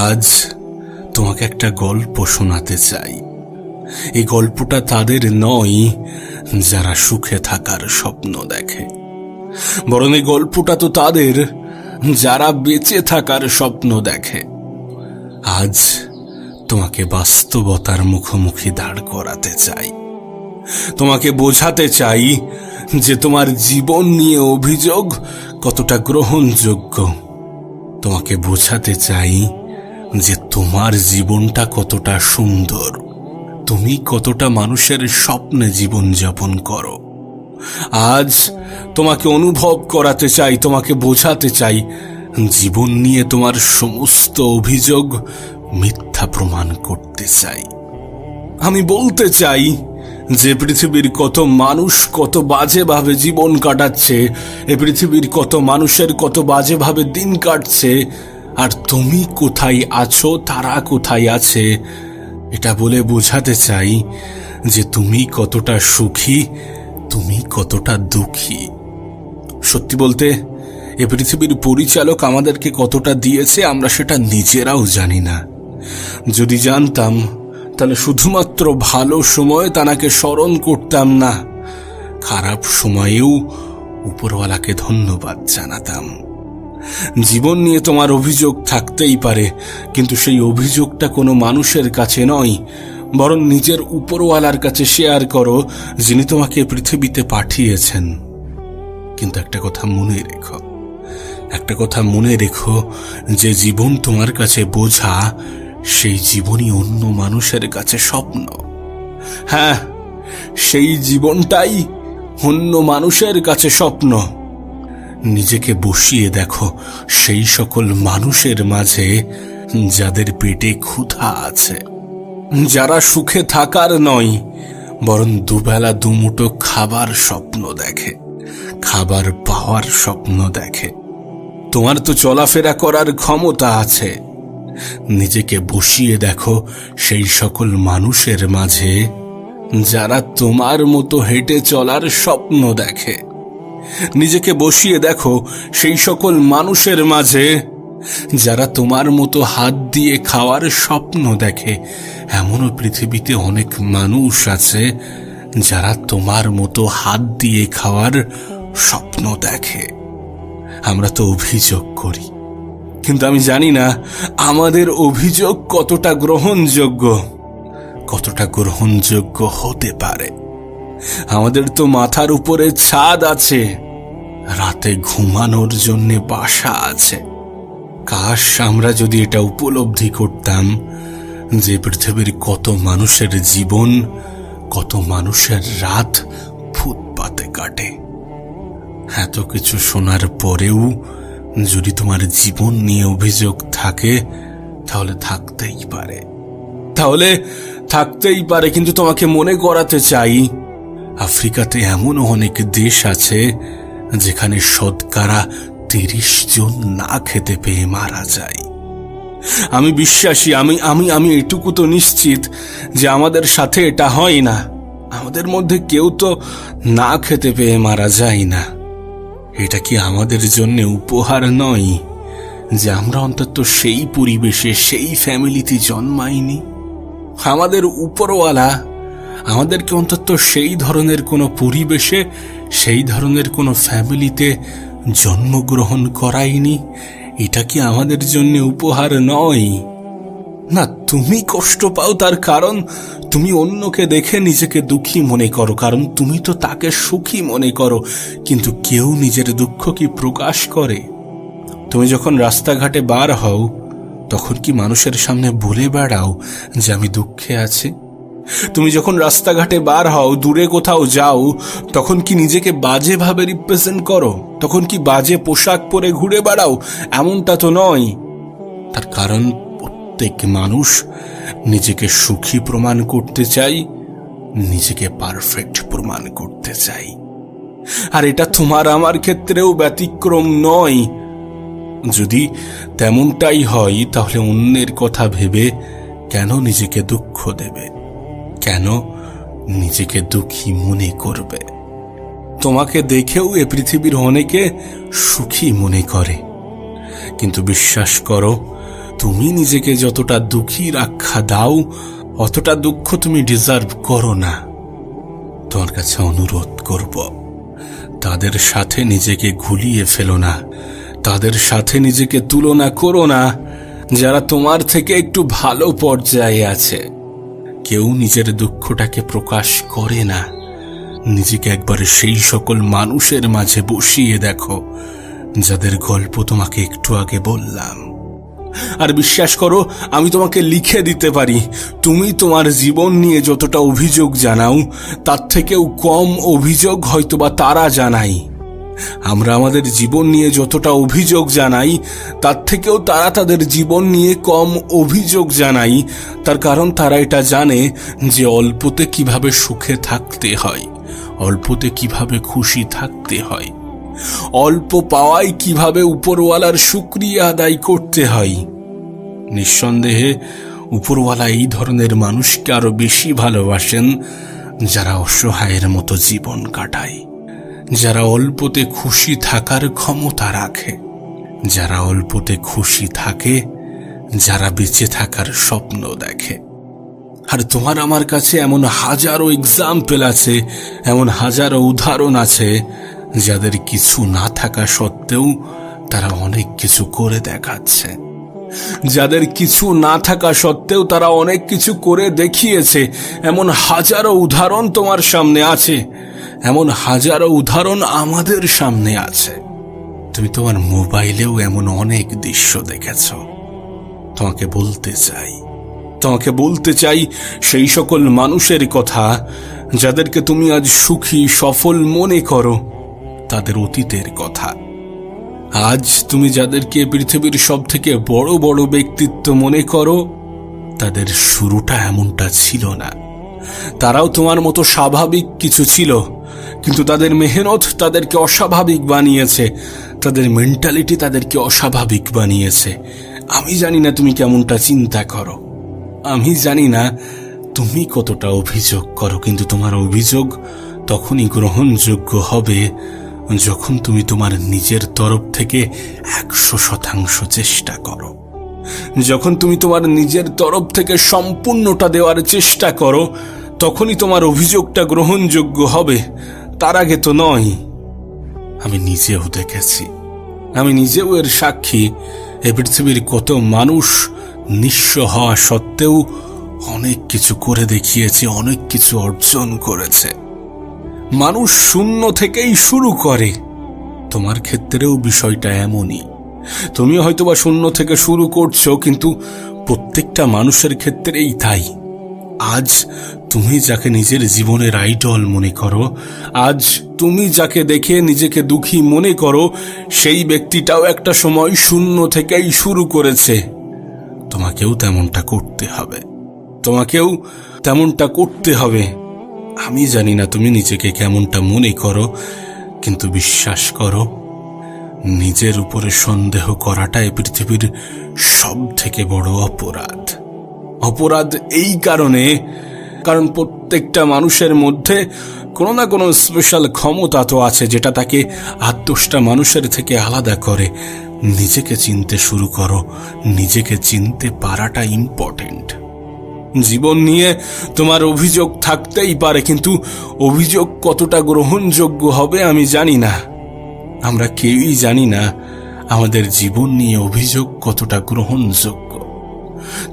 আজ তোমাকে একটা গল্প শোনাতে চাই। এই গল্পটা তাদের নয় যারা সুখে থাকার স্বপ্ন দেখে, বরং এই গল্পটা তো তাদের যারা বেঁচে থাকার স্বপ্ন দেখে। আজ তোমাকে বাস্তবতার মুখোমুখি দাঁড় করাতে চাই। তোমাকে বোঝাতে চাই যে তোমার জীবন নিয়ে অভিযোগ কতটা গ্রহণযোগ্য। তোমাকে বোঝাতে চাই যে তোমার জীবনটা কতটা সুন্দর, তুমি কতটা মানুষের স্বপ্নে জীবন যাপন করো। আজ তোমাকে অনুভব করাতে চাই, তোমাকে বোঝাতে চাই জীবন নিয়ে তোমার সমস্ত অভিযোগ মিথ্যা প্রমাণ করতে চাই। আমি বলতে চাই যে পৃথিবীর কত মানুষ কত বাজেভাবে জীবন কাটাচ্ছে, এ পৃথিবীর কত মানুষের কত বাজেভাবে দিন কাটছে, আর তুমি কোথায় আছো, তারা কোথায় আছে, এটা বলে বোঝাতে চাই যে তুমি কতটা সুখী, তুমি কতটা দুঃখী। সত্যি বলতে এ পৃথিবীর পরিচালক আমাদেরকে কতটা দিয়েছে আমরা সেটা নিজেরাও জানি না। যদি জানতাম তাহলে শুধুমাত্র ভালো সময় তাকে স্মরণ করতাম না, খারাপ সময়েও উপরওয়ালাকে ধন্যবাদ জানাতাম। জীবন নিয়ে তোমার অভিযোগ থাকতেই পারে, কিন্তু সেই অভিযোগটা কোনো মানুষের কাছে নয়, বরং নিজের উপরওয়ালার কাছে শেয়ার করো, যিনি তোমাকে পৃথিবীতে পাঠিয়েছেন। কিন্তু একটা কথা মনে রেখো, যে জীবন তোমার কাছে বোঝা, সেই জীবনই অন্য মানুষের কাছে স্বপ্ন। হ্যাঁ, সেই জীবনটাই অন্য মানুষের কাছে স্বপ্ন। নিজেকে বসিয়ে দেখো সেই সকল মানুষের মাঝে যাদের পেটে ক্ষুধা আছে, যারা সুখে থাকার নয় বরং দুবেলা দুমুঠো খাবার স্বপ্ন দেখে, খাবার পাওয়ার স্বপ্ন দেখে। তোমার তো চলাফেরা করার ক্ষমতা আছে, নিজেকে বসিয়ে দেখো সেই সকল মানুষের মাঝে যারা তোমার মতো হেঁটে চলার স্বপ্ন দেখে। নিজেকে বসিয়ে দেখো সেই সকল মানুষের মাঝে যারা তোমার মতো হাত দিয়ে খাওয়ার স্বপ্ন দেখে। এমনও পৃথিবীতে অনেক মানুষ আছে যারা তোমার মতো হাত দিয়ে খাওয়ার স্বপ্ন দেখে। আমরা তো অভিযোগ করি, কিন্তু আমি জানি না আমাদের অভিযোগ কতটা গ্রহণযোগ্য হতে পারে। আমাদের তো মাথার উপরে ছাদ আছে, রাতে ঘুমানোর জন্য বাসা আছে। কাশ আমরা যদি এটা উপলব্ধি করতাম যে পৃথিবীর কত মানুষের জীবন, কত মানুষের রাত ফুটপাতে কাটে। এত কিছু শোনার পরেও যদি তোমার জীবন নিয়ে অভিযোগ থাকে তাহলে থাকতেই পারে, কিন্তু তোমাকে মনে করাতে চাই আফ্রিকাতে এমনও অনেক দেশ আছে যেখানে শতকরা 30 জন না খেতে পেয়ে মারা যায়। আমি বিশ্বাসী, আমি এটুকু তো নিশ্চিত যে আমাদের সাথে এটা হয় না। আমাদের মধ্যে কেউ তো না খেতে পেয়ে মারা যায় না। এটা কি আমাদের জন্য উপহার নয় যে আমরা অন্তত সেই পরিবেশে, সেই ফ্যামিলিতে জন্মাইনি? আমাদের উপরওয়ালা আমাদেরকে অন্তত সেই ধরনের কোনো পরিবেশে, সেই ধরনের কোনো ফ্যামিলিতে জন্মগ্রহণ করায়নি। এটা কি আমাদের জন্য উপহার নয়? না, তুমি কষ্ট পাও তার কারণ তুমি অন্যকে দেখে নিজেকে দুঃখী মনে করো, কারণ তুমি তো তাকে সুখী মনে করো। কিন্তু কেউ নিজের দুঃখ কি প্রকাশ করে? তুমি যখন রাস্তাঘাটে বার হও তখন কি মানুষের সামনে বলে বেড়াও যে আমি দুঃখে আছি? তুমি যখন রাস্তাঘাটে বার হও, দূরে কোথাও যাও, তখন কি নিজেকে বাজেভাবে রিপ্রেজেন্ট করো? তখন কি বাজে পোশাক পরে ঘুরে বেড়াও? এমনটা তো নয়। তার কারণ প্রত্যেক মানুষ নিজেকে সুখী প্রমাণ করতে চাই, নিজেকে পারফেক্ট প্রমাণ করতে চাই। আর এটা তোমার আমার ক্ষেত্রেও ব্যতিক্রম নয়। যদি তেমনটাই হয় তাহলে অন্যের কথা ভেবে কেন নিজেকে দুঃখ দেবে, কেন নিজেকে দুঃখী মনে করবে? তোমাকে দেখেও এ পৃথিবীর অনেকে সুখী মনে করে, কিন্তু বিশ্বাস করো, তুমি নিজেকে যতটা দুঃখীর আখ্যা দাও, অতটা দুঃখ তুমি ডিজার্ভ করো না। তোমার কাছে অনুরোধ করব, তাদের সাথে নিজেকে ঘুলিয়ে ফেলো না, তাদের সাথে নিজেকে তুলনা করো না যারা তোমার থেকে একটু ভালো পর্যায়ে আছে। কেউ নিজের দুঃখটাকে প্রকাশ করে না। নিজেকে একবার সেই সকল মানুষের মাঝে বসিয়ে দেখো যাদের গল্প তোমাকে একটু আগে বললাম। আর বিশ্বাস করো, আমি তোমাকে লিখে দিতে পারি, তুমি তোমার জীবন নিয়ে যতটা অভিযোগ জানাও, তার থেকেও কম অভিযোগ হয়তোবা তারা জানাই। আমরা আমাদের জীবন নিয়ে যতটা অভিযোগ জানাই, তার থেকেও তারা তাদের জীবন নিয়ে কম অভিযোগ জানাই। তার কারণ তারা এটা জানে যে অল্পতে কিভাবে সুখে থাকতে হয়, অল্পতে কিভাবে খুশি থাকতে হয়, অল্প পাওয়ায় কিভাবে উপরওয়ালার শুকরিয়া আদায় করতে হয়। নিঃসন্দেহে উপরওয়ালা এই ধরনের মানুষকে আরো বেশি ভালোবাসেন যারা অসহায়ের মতো জীবন কাটায়, যারা অল্পতে খুশি থাকার ক্ষমতা রাখে, যারা অল্পতে খুশি থাকে, যারা বেঁচে থাকার স্বপ্ন দেখে। আর তোমার আমার কাছে এমন হাজারো এক্সাম্পল আছে, এমন হাজারো উদাহরণ আছে যাদের কিছু না থাকা সত্ত্বেও তারা অনেক কিছু করে দেখাচ্ছে, যাদের কিছু না থাকা সত্ত্বেও তারা অনেক কিছু করে দেখিয়েছে। এমন হাজারো উদাহরণ তোমার সামনে আছে, এমন হাজারো উদাহরণ আমাদের সামনে আছে। তুমি তোমার মোবাইলেও এমন অনেক দৃশ্য দেখেছ। তোমাকে বলতে চাই সেই সকল মানুষের কথা যাদেরকে তুমি আজ সুখী সফল মনে করো, তাদের অতীতের কথা। আজ তুমি যাদেরকে পৃথিবীর সব থেকে বড় বড় ব্যক্তিত্ব মনে করো, তাদের শুরুটা এমনটা ছিল না। তারাও তোমার মতো স্বাভাবিক কিছু ছিল, কিন্তু তাদের মেহনত তাদেরকে অস্বাভাবিক বানিয়েছে, তাদের মেন্টালিটি তাদেরকে অস্বাভাবিক বানিয়েছে। আমি জানি না তুমি কেমনটা চিন্তা করো, আমি জানি না তুমি কতটা অভিযোগ করো, কিন্তু তোমার অভিযোগ তখনই গ্রহণযোগ্য হবে যখন তুমি তোমার নিজের তরফ থেকে 100% চেষ্টা করো, যখন তুমি তোমার নিজের তরফ থেকে সম্পূর্ণটা দেওয়ার চেষ্টা করো, তখনই তোমার অভিযোগটা গ্রহণযোগ্য হবে, তার আগে তো নয়। আমি নিজেও দেখেছি, আমি নিজেও এর সাক্ষী। এ পৃথিবীর কত মানুষ নিঃস্ব হওয়া সত্ত্বেও অনেক কিছু করে দেখিয়েছে, অনেক কিছু অর্জন করেছে। মানুষ শূন্য থেকেই শুরু করে। তোমার ক্ষেত্রেও বিষয়টা এমনই। তুমি হয়তোবা শূন্য থেকে শুরু করছো, কিন্তু প্রত্যেকটা মানুষের ক্ষেত্রেই তাই। আজ তুমি যাকে নিজের জীবনের আইডল মনে করো, আজ তুমি যাকে দেখে নিজেকে দুঃখী মনে করো, সেই ব্যক্তিটাও একটা সময় শূন্য থেকেই শুরু করেছে। তোমাকেও তেমনটা করতে হবে। আমি জানি না তুমি নিজেকে কেমনটা মনে করো, কিন্তু বিশ্বাস করো, নিজের উপরে সন্দেহ করাটাই পৃথিবীর সব থেকে বড় অপরাধ এই কারণ প্রত্যেকটা মানুষের মধ্যে কোনো না কোনো স্পেশাল ক্ষমতা তো আছে যেটা তাকে 8-10টা মানুষের থেকে আলাদা করে। নিজেকে চিনতে শুরু করো, নিজেকে চিনতে পারাটা ইম্পর্টেন্ট। জীবন নিয়ে তোমার অভিযোগ থাকতেই পারে, কিন্তু অভিযোগ কতটা গ্রহণযোগ্য হবে আমি জানি না। আমরা কেউই জানি না আমাদের জীবন নিয়ে অভিযোগ কতটা গ্রহণযোগ্য।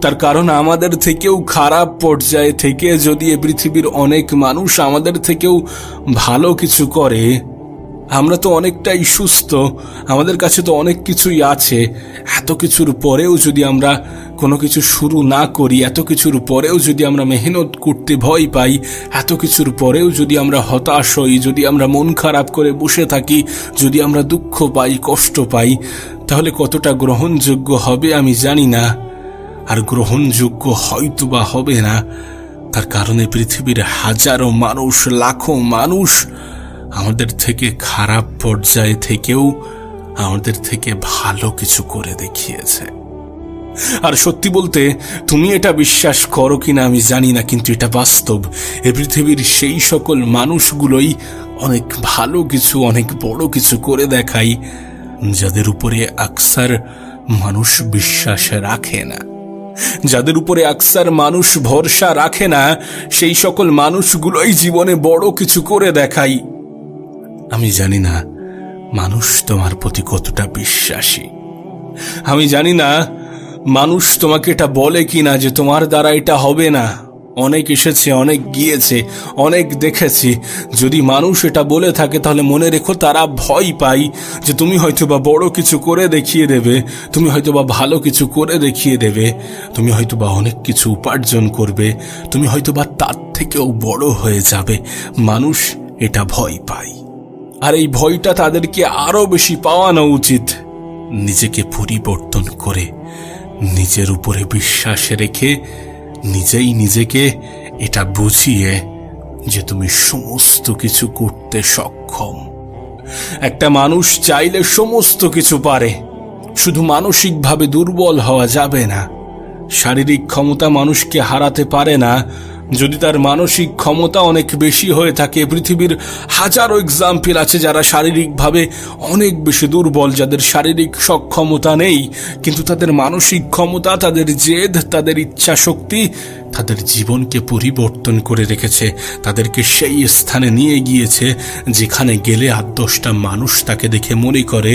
তার কারণ আমাদের থেকেও খারাপ পর্যায়ে থেকে যদি এ পৃথিবীর অনেক মানুষ আমাদের থেকেও ভালো কিছু করে, আমরা তো অনেকটাই সুস্থ, আমাদের কাছে তো অনেক কিছুই আছে। এত কিছুর পরেও যদি আমরা কোনো কিছু শুরু না করি, এত কিছুর পরেও যদি আমরা মেহনত করতে ভয় পাই, এত কিছুর পরেও যদি আমরা হতাশ হই, যদি আমরা মন খারাপ করে বসে থাকি, যদি আমরা দুঃখ পাই, কষ্ট পাই, তাহলে কতটা গ্রহণযোগ্য হবে আমি জানি না। আর গ্রহণযোগ্য হয়তোবা হবে না, তার কারণে পৃথিবীর হাজারো মানুষ, লাখো মানুষ আমাদের থেকে খারাপ পর্যায়ে থেকেও আমাদের থেকে ভালো কিছু করে দেখিয়েছে। আর সত্যি বলতে, তুমি এটা বিশ্বাস করো কিনা আমি জানি না, কিন্তু এটা বাস্তব। এ পৃথিবীর সেই সকল মানুষগুলোই অনেক ভালো কিছু, অনেক বড় কিছু করে দেখায়, যাদের উপরে আকসার মানুষ বিশ্বাস রাখে না, যাদের উপরে আকসার মানুষ ভরসা রাখে না, সেই সকল মানুষগুলোই জীবনে বড় কিছু করে দেখায়। আমি জানি না মানুষ তোমার প্রতি কতটা বিশ্বাসী। আমি জানি না মানুষ তোমাকে এটা বলে কিনা যে তোমার দ্বারা এটা হবে না। অনেক এসেছে, অনেক গিয়েছে, অনেক দেখেছি। যদি মানুষ এটা বলে থাকে তাহলে মনে রেখো তারা ভয় পায় যে তুমি হয়তোবা বড় কিছু করে দেখিয়ে দেবে, তুমি হয়তোবা ভালো কিছু করে দেখিয়ে দেবে, তুমি হয়তোবা অনেক কিছু উপার্জন করবে, তুমি হয়তোবা তার থেকেও বড় হয়ে যাবে। মানুষ এটা ভয় পায়, আর এই ভয়টা তাদেরকে আরো বেশি পাওয়ানো উচিত। নিজেকে পরিবর্তন করে, নিজের উপরে বিশ্বাস রেখে, নিজেই নিজেকে এটা বুঝিয়ে যে তুমি সমস্ত কিছু করতে সক্ষম। একটা মানুষ চাইলে সমস্ত কিছু পারে, শুধু মানসিকভাবে দুর্বল হওয়া যাবে না। শারীরিক ক্ষমতা মানুষকে হারাতে পারে না। যদি তার মানসিক ক্ষমতা অনেক বেশি হয়ে থাকে, পৃথিবীর হাজারো এক্সাম্পল আছে যারা শারীরিকভাবে অনেক বেশি দুর্বল, যাদের শারীরিক সক্ষমতা নেই, কিন্তু তাদের মানসিক ক্ষমতা, তাদের জেদ, তাদের ইচ্ছা শক্তি তাদের জীবনকে পরিবর্তন করে রেখেছে, তাদেরকে সেই স্থানে নিয়ে গিয়েছে যেখানে গেলে ৮-১০টা মানুষ তাকে দেখে মনে করে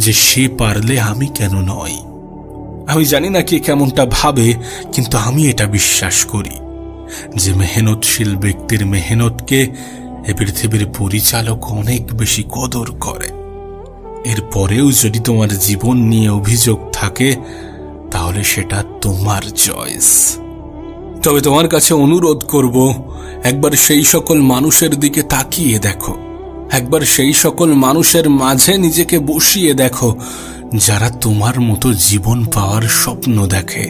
যে সে পারলে আমি কেন নয়। আমি জানি না কে কেমনটা ভাবে, কিন্তু আমি এটা বিশ্বাস করি যে মেহনতশীল ব্যক্তির মেহনতকে এ পৃথিবীর পরিচালক অনেক বেশি কদর করে। এরপরেও যদি তোমার জীবন নিয়ে অভিযোগ থাকে তাহলে সেটা তোমার চয়েস। তবে তোমার কাছে অনুরোধ করব, একবার সেই সকল মানুষের দিকে তাকিয়ে দেখো, একবার সেই সকল মানুষের মাঝে নিজেকে বসিয়ে দেখো যারা তোমার মতো জীবন পাওয়ার স্বপ্ন দেখে,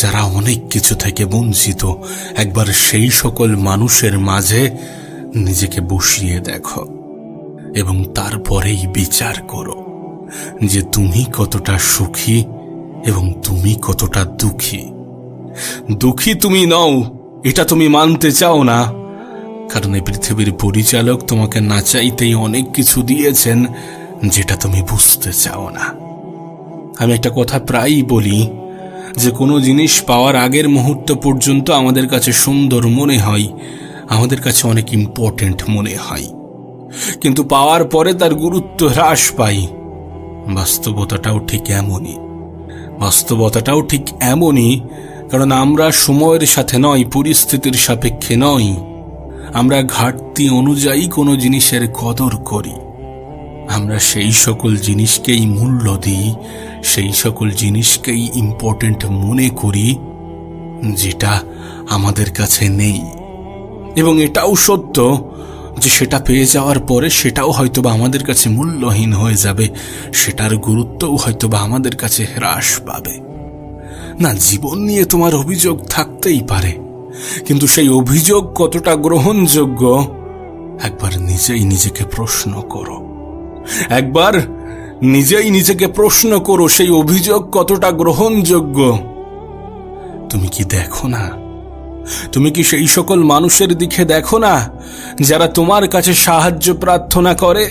যারা অনেক কিছু থেকে বঞ্চিত। একবার সেই সকল মানুষের মাঝে নিজেকে বসিয়ে দেখো এবং তারপরেই বিচার করো যে তুমি কতটা সুখী এবং তুমি কতটা দুঃখী। দুঃখী তুমি নও, এটা তুমি মানতে চাও না, কারণ এই পৃথিবীর পরিচালক তোমাকে না চাইতেই অনেক কিছু দিয়েছেন যেটা তুমি বুঝতে চাও না। আমি একটা কথা প্রায়ই বলি যে কোনো জিনিস পাওয়ার আগের মুহূর্ত পর্যন্ত আমাদের কাছে সুন্দর মনে হয়, আমাদের কাছে অনেক ইম্পর্টেন্ট মনে হয়, কিন্তু পাওয়ার পরে তার গুরুত্ব হ্রাস পায়। বাস্তবতাটাও ঠিক এমনই, কারণ আমরা সময়ের সাথে নয়, পরিস্থিতির সাপেক্ষে নয়, আমরা ঘাটতি অনুযায়ী কোনো জিনিসের কদর করি। আমরা সেই সকল জিনিসকেই মূল্য দিই, সেই সকল জিনিসকেই ইম্পর্টেন্ট মনে করি যেটা আমাদের কাছে নেই। এবং এটাও সত্য যে সেটা পেয়ে যাওয়ার পরে সেটাও হয়তোবা আমাদের কাছে মূল্যহীন হয়ে যাবে, সেটার গুরুত্বও হয়তোবা আমাদের কাছে হ্রাস পাবে। না, জীবন নিয়ে তোমার অভিযোগ থাকতেই পারে, কিন্তু সেই অভিযোগ কতটা গ্রহণযোগ্য একবার নিজেই নিজেকে প্রশ্ন করো। একবার নিজেই নিজেকে প্রশ্ন করো, সেই অভিযোগ কতটা গ্রহণযোগ্য। তুমি কি দেখো না? তুমি কি সেই সকল মানুষের দিকে দেখো না যারা তোমার কাছে সাহায্য প্রার্থনা করে?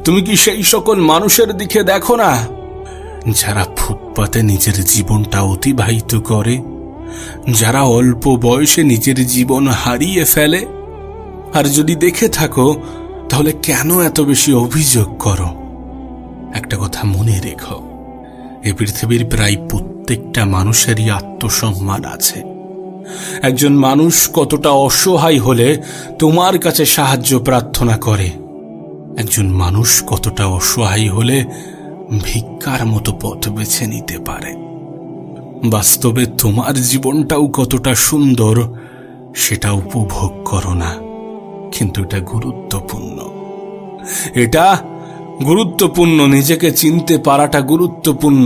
তুমি কি সেই সকল মানুষের দিকে দেখো না যারা ফুটপাতে নিজের জীবনটা অতিবাহিত করে, যারা অল্প বয়সে নিজের জীবন হারিয়ে ফেলে? আর যদি দেখে থাকো তাহলে কেন এত বেশি অভিযোগ করো? একটা কথা মনে রেখো, এই পৃথিবীর প্রায় প্রত্যেকটা মানুষেরই আত্মসম্মান আছে। একজন মানুষ কতটা অসহায় হলে তোমার কাছে সাহায্য প্রার্থনা করে, একজন মানুষ কতটা অসহায় হলে ভিক্ষার মতো পথ বেছে নিতে পারে। বাস্তবে তোমার জীবনটাও কতটা সুন্দর সেটা উপভোগ করো না, কিন্তু এটা গুরুত্বপূর্ণ। নিজেকে চিনতে পারাটা গুরুত্বপূর্ণ,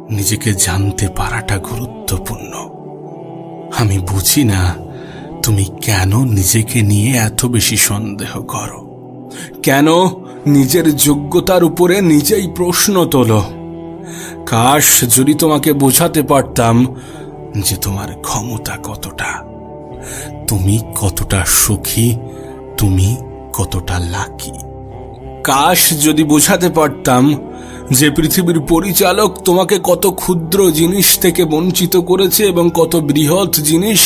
নিজেকে জানতে পারাটা গুরুত্বপূর্ণ। আমি বুঝি না তুমি কেন নিজেকে নিয়ে এত বেশি সন্দেহ করো, কেন নিজের যোগ্যতার উপরে নিজেই প্রশ্ন তোলো। কাশ যদি তোমাকে বোঝাতে পারতাম যে তোমার ক্ষমতা কতটা, তুমি কতটা সুখী, তুমি কতটা লাকি। কাশ যদি বোঝাতে পারতাম যে পৃথিবীর পরিচালক তোমাকে কত ক্ষুদ্র জিনিস থেকে বঞ্চিত করেছে এবং কত বৃহৎ জিনিস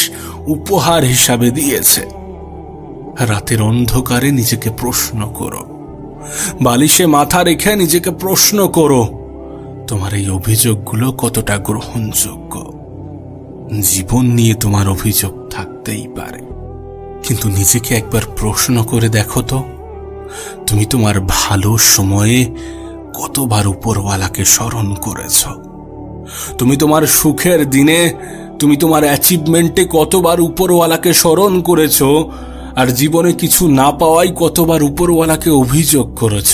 উপহার হিসাবে দিয়েছে। রাতের অন্ধকারে নিজেকে প্রশ্ন করো, বালিশে মাথা রেখে নিজেকে প্রশ্ন করো, তোমার এই অভিযোগগুলো কতটা গ্রহণযোগ্য। জীবন নিয়ে তোমার অভিযোগ থাকতেই পারে, কিন্তু নিজেকে একবার প্রশ্ন করে দেখো তো, তুমি তোমার ভালো সময়ে কতবার উপরওয়ালাকে স্মরণ করেছ? তুমি তোমার সুখের দিনে, তুমি তোমার অ্যাচিভমেন্টে কতবার উপরওয়ালাকে স্মরণ করেছ? আর জীবনে কিছু না পাওয়াই কতবার উপরওয়ালাকে অভিযোগ করেছ?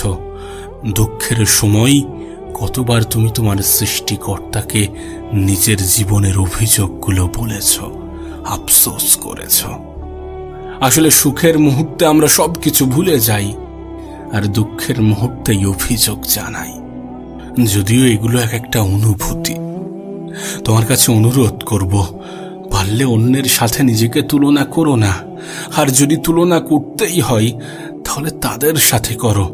দুঃখের সময় কতবার তুমি তোমার সৃষ্টিকর্তাকে নিজের জীবনের অভিযোগগুলো বলেছ, আফসোস করেছ? আসলে সুখের মুহূর্তে আমরা সবকিছু ভুলে যাই, আর দুঃখের মুহূর্তেই অভিযোগ জানাই। যদিও এগুলো এক একটা অনুভূতি। তোমার কাছে অনুরোধ করব, পারলে অন্যের সাথে নিজেকে তুলনা করো না। আর যদি তুলনা করতেই হয়, তাহলে তাদের সাথে করো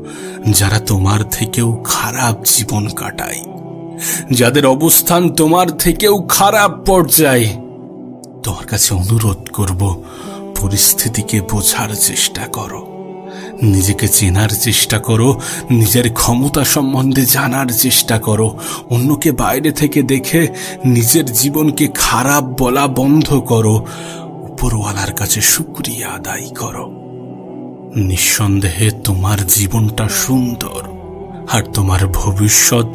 যারা তোমার থেকেও খারাপ জীবন কাটায়, যাদের অবস্থান তোমার থেকেও খারাপ পর্যায়ে। তোমার কাছে অনুরোধ করব, পরিস্থিতিকে বোঝার চেষ্টা করো, নিজেকে চেনার চেষ্টা করো, নিজের ক্ষমতা সম্বন্ধে জানার চেষ্টা করো। অন্যকে বাইরে থেকে দেখে নিজের জীবনকে খারাপ বলা বন্ধ করো। উপরওয়ালার কাছে শুকরিয়া আদায় করো। নিঃসন্দেহে তোমার জীবনটা সুন্দর, আর তোমার ভবিষ্যৎ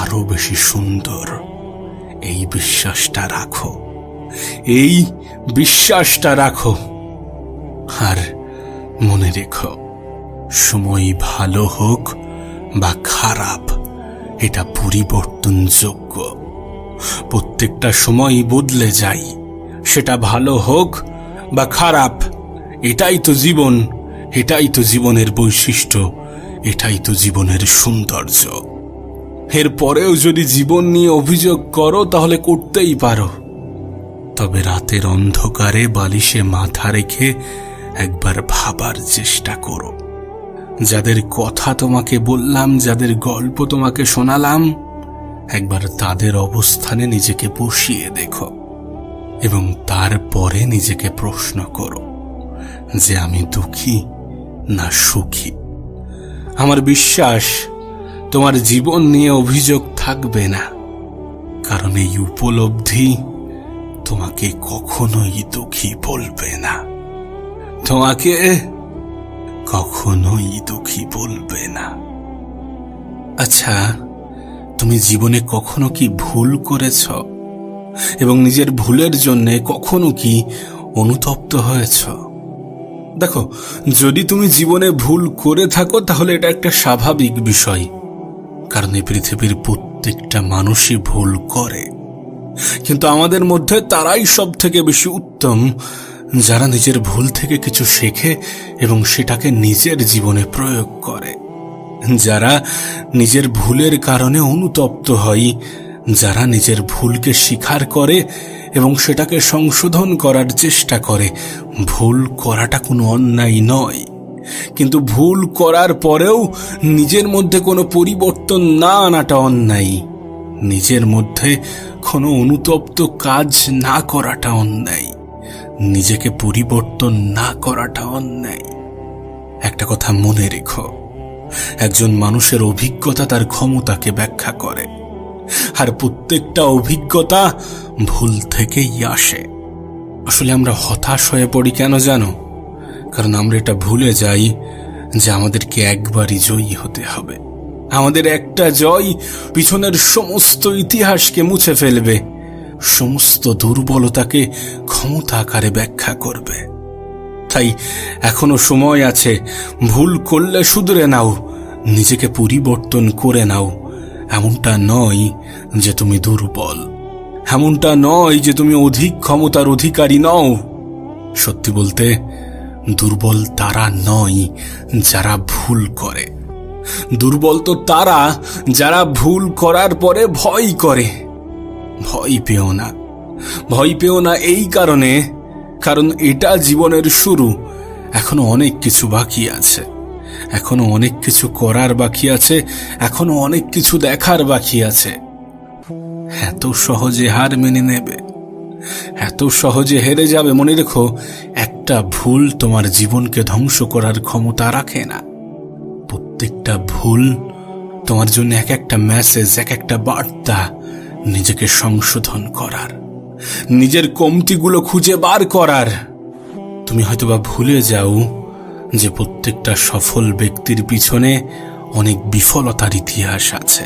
আরো বেশি সুন্দর। এই বিশ্বাসটা রাখো, এই বিশ্বাসটা রাখো। আর মনে রেখো, সময় ভালো হোক বা খারাপ, এটা পরিবর্তনযোগ্য। প্রত্যেকটা সময় বদলে যায়, সেটা ভালো হোক বা খারাপ। এটাই তো জীবন, এটাই তো জীবনের বৈশিষ্ট্য, এটাই তো জীবনের সৌন্দর্য। এরপরেও যদি জীবন নিয়ে অভিযোগ করো, তাহলে করতেই পারো। তবে রাতের অন্ধকারে বালিশে মাথা রেখে একবার ভাবার চেষ্টা করো। যাদের কথা তোমাকে বললাম, যাদের গল্প তোমাকে শোনালাম, একবার তাদের অবস্থানে নিজেকে বসিয়ে দেখো এবং তারপরে নিজেকে প্রশ্ন করো যে আমি দুঃখী না সুখী। আমার বিশ্বাস তোমার জীবন নিয়ে অভিযোগ থাকবে না, কারণ এই উপলব্ধি তোমাকে কখনোই দুঃখী বলবে না, তোমাকে কখনোই দুঃখী বলবে না। আচ্ছা, তুমি জীবনে কখনো কি ভুল করেছ এবং নিজের ভুলের জন্য কখনো কি অনুতপ্ত হয়েছ? দেখো, যদি তুমি জীবনে ভুল করে থাকো, তাহলে এটা একটা স্বাভাবিক বিষয়, কারণ এই পৃথিবীর প্রত্যেকটা মানুষই ভুল করে। কিন্তু আমাদের মধ্যে তারাই সব থেকে বেশি উত্তম, যারা নিজের ভুল থেকে কিছু শেখে এবং সেটাকে নিজের জীবনে প্রয়োগ করে, যারা নিজের ভুলের কারণে অনুতপ্ত হয়, যারা নিজের ভুলকে স্বীকার করে এবং সেটাকে সংশোধন করার চেষ্টা করে। ভুল করাটা কোনো অন্যায় নয়, কিন্তু ভুল করার পরেও নিজের মধ্যে কোনো পরিবর্তন না আনাটা অন্যায়। নিজের মধ্যে কোনো অনুতপ্ত কাজ না করাটা অন্যায়, নিজেকে পরিবর্তন না করাটা অন্যায়। একটা কথা মনে রেখো, একজন মানুষের অভিজ্ঞতা তার ক্ষমতাকে ব্যাখ্যা করে, আর প্রত্যেকটা অভিজ্ঞতা ভুল থেকেই আসে। আসলে আমরা হতাশ হয়ে পড়ি কেন জানো? কারণ আমরা এটা ভুলে যাই যে আমাদেরকে একবারই জয়ী হতে হবে। আমাদের একটা জয় পিছনের সমস্ত ইতিহাসকে মুছে ফেলবে, সমস্ত দুর্বলতাকে ক্ষমতা আকারে ব্যাখ্যা করবে। তাই এখনো সময় আছে, ভুল করলে শুধরে নাও, নিজেকে পরিবর্তন করে নাও। এমনটা নয় যে তুমি দুর্বল, এমনটা নয় যে তুমি অধিক ক্ষমতার অধিকারী নও। সত্যি বলতে, দুর্বল তারা নয় যারা ভুল করে, দুর্বল তো তারা যারা ভুল করার পরে ভয় করে। ভয় পেও না, ভয় পেও না এই কারণ এটা জীবনের শুরু। এখনো অনেক কিছু বাকি আছে, এখনো অনেক কিছু করার বাকি আছে, এখনো অনেক কিছু দেখার বাকি আছে। এত সহজে হার মেনে নেবে, এত সহজে হেরে যাবে? মনে রেখো, একটা ভুল তোমার জীবনকে ধ্বংস করার ক্ষমতা রাখে না। প্রত্যেকটা ভুল তোমার জন্য এক একটা মেসেজ, এক একটা বার্তা নিজেকে সংশোধন করার, নিজের কমতিগুলো খুঁজে বার করার। তুমি হয়তোবা ভুলে যাও যে প্রত্যেকটা সফল ব্যক্তির পিছনে অনেক বিফলতার ইতিহাস আছে।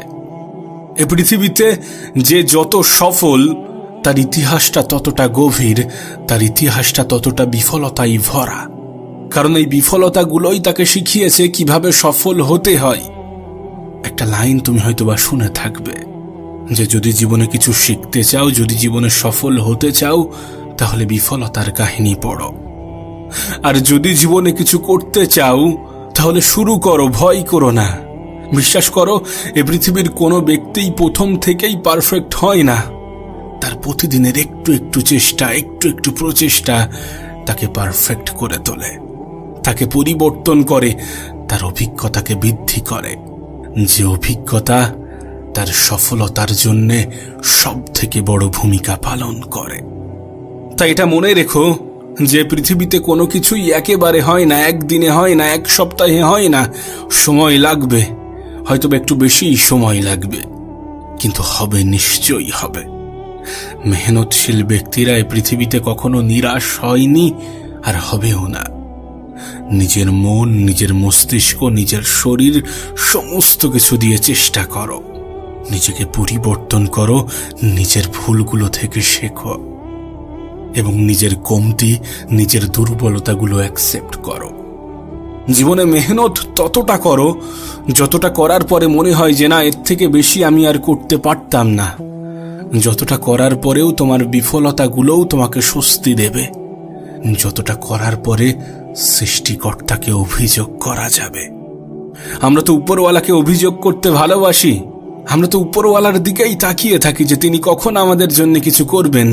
এ পৃথিবীতে যে যত সফল, তার ইতিহাসটা ততটা গভীর, তার ইতিহাসটা ততটা বিফলতায় ভরা। কারণ এই বিফলতাগুলোই তাকে শিখিয়েছে কিভাবে সফল হতে হয়। একটা লাইন তুমি হয়তোবা শুনে থাকবে যে যদি জীবনে কিছু শিখতে চাও, যদি জীবনে সফল হতে চাও, তাহলে বিফলতার কাহিনী পড়ো। আর যদি জীবনে কিছু করতে চাও, তাহলে শুরু করো, ভয় করো না। বিশ্বাস করো, এ পৃথিবীর কোনো ব্যক্তিই প্রথম থেকেই পারফেক্ট হয় না। তার প্রতিদিনের একটু একটু চেষ্টা, একটু একটু প্রচেষ্টা তাকে পারফেক্ট করে তোলে, তাকে পরিবর্তন করে, তার অভিজ্ঞতাকে বৃদ্ধি করে। যে অভিজ্ঞতা তার সফলতার জন্যে সব থেকে বড় ভূমিকা পালন করে। তাই এটা মনে রেখো যে পৃথিবীতে কোনো কিছুই একেবারে হয় না, একদিনে হয় না, এক সপ্তাহে হয় না। সময় লাগবে, হয়তো একটু বেশি সময় লাগবে, কিন্তু হবে, নিশ্চয়ই হবে। মেহনতশীল ব্যক্তিরা এই পৃথিবীতে কখনো নিরাশ হয়নি, আর হবেও না। নিজের মন, নিজের মস্তিষ্ক, নিজের শরীর সমস্ত কিছু দিয়ে চেষ্টা করো, নিজেকে পরিবর্তন করো, নিজের ভুলগুলো থেকে শেখো এবং নিজের কমতি, নিজের দুর্বলতাগুলো অ্যাকসেপ্ট করো। জীবনে মেহনত ততটা করো যতটা করার পরে মনে হয় যে না, এর থেকে বেশি আমি আর করতে পারতাম না। যতটা করার পরেও তোমার বিফলতাগুলোও তোমাকে স্বস্তি দেবে, যতটা করার পরে সৃষ্টিকর্তাকে অভিযোগ করা যাবে। আমরা তো উপরওয়ালাকে অভিযোগ করতে ভালোবাসি, আমরা তো উপরওয়ালার দিকেই তাকিয়ে থাকি যে তিনি কখন আমাদের জন্য কিছু করবেন।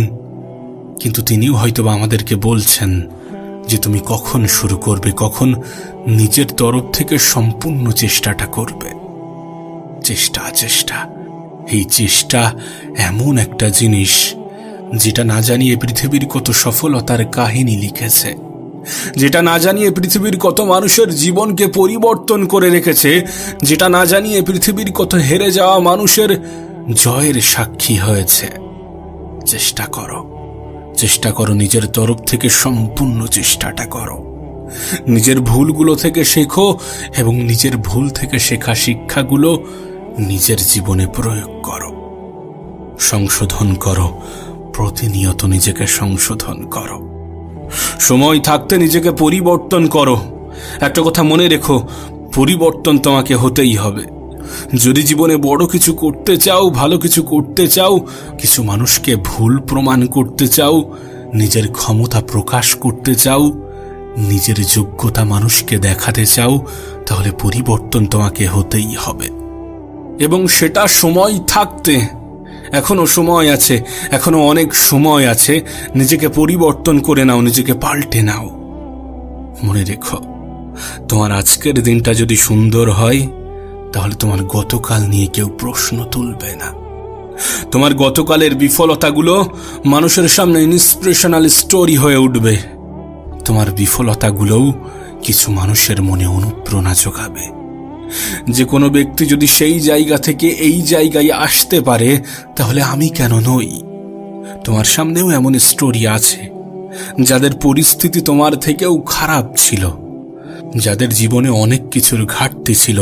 কিন্তু তিনিও হয়তোবা আমাদেরকে বলছেন যে তুমি কখন শুরু করবে, কখন নিজের তরফ থেকে সম্পূর্ণ চেষ্টাটা করবে। চেষ্টা, চেষ্টা, এই চেষ্টা এমন একটা জিনিস যেটা না জানিয়ে পৃথিবীর কত সফলতার কাহিনী লিখেছে, যেটা না জানিয়ে পৃথিবীর কত মানুষের জীবনকে পরিবর্তন করে রেখেছে, যেটা না জানিয়ে পৃথিবীর কত হেরে যাওয়া মানুষের জয়ের সাক্ষী হয়েছে। চেষ্টা করো, চেষ্টা করো, নিজের তরফ থেকে সম্পূর্ণ চেষ্টাটা করো। নিজের ভুলগুলো থেকে শেখো এবং নিজের ভুল থেকে শেখা শিক্ষাগুলো নিজের জীবনে প্রয়োগ করো। সংশোধন করো, প্রতিনিয়ত নিজেকে সংশোধন করো। সময় থাকতে নিজেকে পরিবর্তন করো। একটা কথা মনে রেখো, পরিবর্তন তোমাকে হতেই হবে। যদি জীবনে বড় কিছু করতে চাও, ভালো কিছু করতে চাও, কিছু মানুষকে ভুল প্রমাণ করতে চাও, নিজের ক্ষমতা প্রকাশ করতে চাও, নিজের যোগ্যতা মানুষকে দেখাতে চাও, তাহলে পরিবর্তন তোমাকে হতেই হবে। এবং সেটা সময় থাকতে। এখনো সময় আছে, এখনো অনেক সময় আছে। নিজেকে পরিবর্তন করে নাও, নিজেকে পাল্টে নাও। মনে রেখো, তোমার আজকের দিনটা যদি সুন্দর হয়, তাহলে তোমার গতকাল নিয়ে কেউ প্রশ্ন তুলবে না। তোমার গতকালের বিফলতাগুলো মানুষের সামনে ইন্সপিরেশনাল স্টোরি হয়ে উঠবে। তোমার বিফলতাগুলোও কিছু মানুষের মনে অনুপ্রেরণা যোগাবে যে কোনো ব্যক্তি যদি সেই জায়গা থেকে এই জায়গায় আসতে পারে, তাহলে আমি কেন নই? তোমার সামনেও এমন স্টোরি আছে যাদের পরিস্থিতি তোমার থেকেও খারাপ ছিল, যাদের জীবনে অনেক কিছুর ঘাটতি ছিল,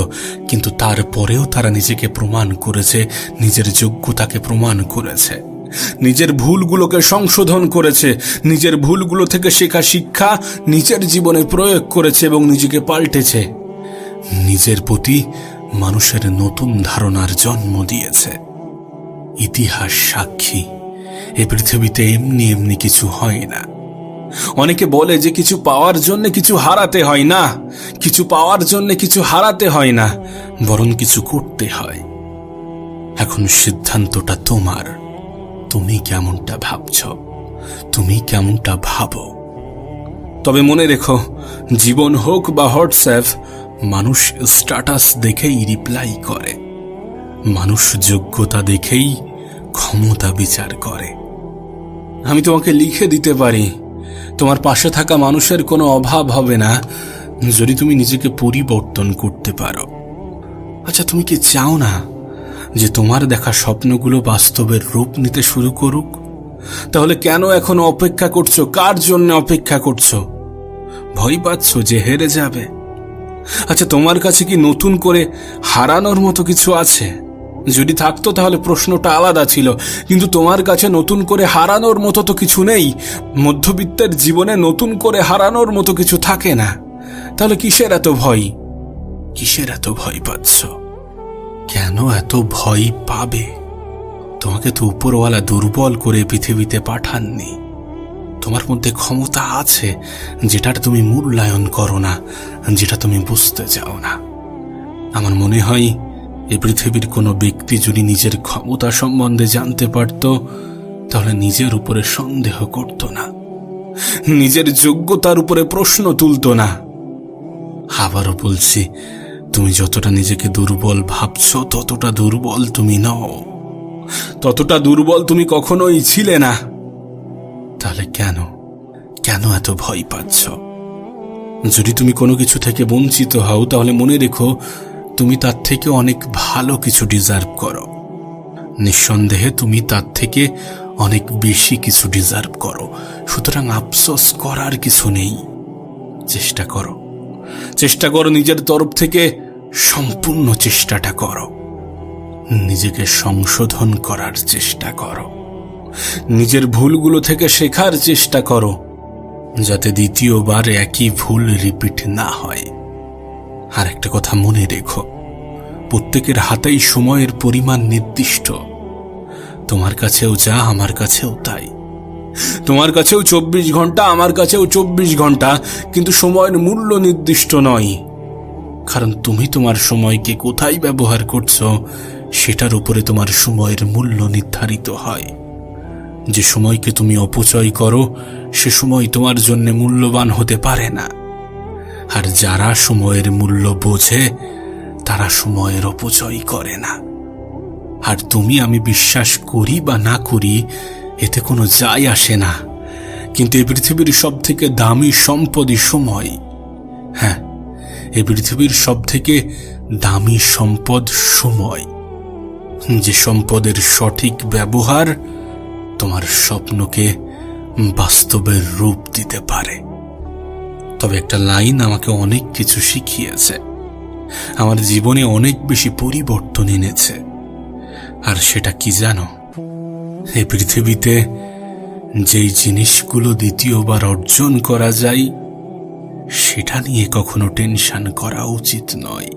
কিন্তু তারপরেও তারা নিজেকে প্রমাণ করেছে, নিজের যোগ্যতাকে প্রমাণ করেছে, নিজের ভুলগুলোকে সংশোধন করেছে, নিজের ভুলগুলো থেকে শেখা শিক্ষা নিজের জীবনে প্রয়োগ করেছে এবং নিজেকে পাল্টেছে, নিজের প্রতি মানুষের নতুন ধারণার জন্ম দিয়েছে। ইতিহাস সাক্ষী, এ পৃথিবীতে এমনি এমনি কিছু হয় না। অনেকে বলে যে কিছু পাওয়ার জন্য কিছু হারাতে হয় না, কিছু পাওয়ার জন্য কিছু হারাতে হয় না, বরং কিছু করতে হয়। এখন সিদ্ধান্তটা তোমার। তুমি কেমনটা ভাবছ, তুমি কেমনটা ভাবো। তবে মনে রেখো, জীবন হোক বা হোয়াটসঅ্যাপ, মানুষ স্ট্যাটাস দেখেই রিপ্লাই করে, মানুষ যোগ্যতা দেখেই ক্ষমতা বিচার করে। আমি তোমাকে লিখে দিতে পারি, তোমার পাশে থাকা মানুষের কোনো অভাব হবে না যদি তুমি নিজেকে পরিবর্তন করতে পারো। আচ্ছা, তুমি কি চাও না যে তোমার দেখা স্বপ্নগুলো বাস্তবের রূপ নিতে শুরু করুক? তাহলে কেন এখনো অপেক্ষা করছো? কার জন্য অপেক্ষা করছো? ভয় পাচ্ছ যে হেরে যাবে? আচ্ছা, তোমার কাছে কি নতুন করে হারানোর মতো কিছু আছে? যদি থাকতো তাহলে প্রশ্নটা আলাদা ছিল, কিন্তু তোমার কাছে নতুন করে হারানোর মতো তো কিছু নেই। মধ্যবিত্তের জীবনে নতুন করে হারানোর মতো কিছু থাকে না। তাহলে কিসের এত ভয়? কিসের এত ভয় পাচ্ছ? কেন এত ভয় পাবে? তোমাকে তো উপরওয়ালা দুর্বল করে পৃথিবীতে পাঠাননি। তোমার মধ্যে ক্ষমতা আছে, যেটার তুমি মূল্যায়ন করো না, যেটা তুমি বুঝতে চাও না। আমার মনে হয় এই পৃথিবীর কোনো ব্যক্তি যদি নিজের ক্ষমতা সম্বন্ধে জানতে পারত, তাহলে নিজের উপরে সন্দেহ করত না, নিজের যোগ্যতার উপরে প্রশ্ন তুলত না। আবারও বলছি, তুমি যতটা নিজেকে দুর্বল ভাবছ, ততটা দুর্বল তুমি নও, ততটা দুর্বল তুমি কখনোই ছিলে না। তাহলে কেন কেন এত ভয় পাচ্ছ? যদি তুমি কোনো কিছু থেকে বঞ্চিত হও, তাহলে মনে রেখো তুমি তার থেকে অনেক ভালো কিছু ডিজার্ভ করো। নিঃসন্দেহে তুমি তার থেকে অনেক বেশি কিছু ডিজার্ভ করো। সুতরাং আফসোস করার কিছু নেই। চেষ্টা করো, চেষ্টা করো, নিজের তরফ থেকে সম্পূর্ণ চেষ্টাটা করো। নিজেকে সংশোধন করার চেষ্টা করো, নিজের ভুলগুলো থেকে শেখার চেষ্টা করো, যাতে দ্বিতীয়বার একই ভুল রিপিট না হয়। আর একটা কথা মনে রেখো, প্রত্যেকের হাতেই সময়ের পরিমাণ নির্দিষ্ট। তোমার কাছেও যা, আমার কাছেও তাই। তোমার কাছেও 24 ঘন্টা, আমার কাছেও 24 ঘন্টা, কিন্তু সময়ের মূল্য নির্দিষ্ট নয়। কারণ তুমি তোমার সময়কে কোথায় ব্যবহার করছো, সেটার উপরে তোমার সময়ের মূল্য নির্ধারিত হয়। যে সময়কে তুমি অপচয় করো, সে সময় তোমার জন্য মূল্যবান হতে পারে না। আর যারা সময়ের মূল্য বোঝে, তারা সময়ের অপচয় করে না। আর তুমি আমি বিশ্বাস করি বা না করি, এতে কোনো যায় আসে না, কিন্তু এই পৃথিবীর সব থেকে দামি সম্পদই সময়। হ্যাঁ, এই পৃথিবীর সব থেকে দামি সম্পদ সময়। যে সম্পদের সঠিক ব্যবহার তোমার স্বপ্নকে বাস্তবের রূপ দিতে পারে। তবে একটা লাইন আমাকে অনেক কিছু শিখিয়েছে, আমার জীবনে অনেক বেশি পরিবর্তন এনেছে। আর সেটা কি জানো? এই পৃথিবীতে যেই জিনিসগুলো দ্বিতীয়বার অর্জন করা যায়, সেটা নিয়ে কখনো টেনশন করা উচিত নয়।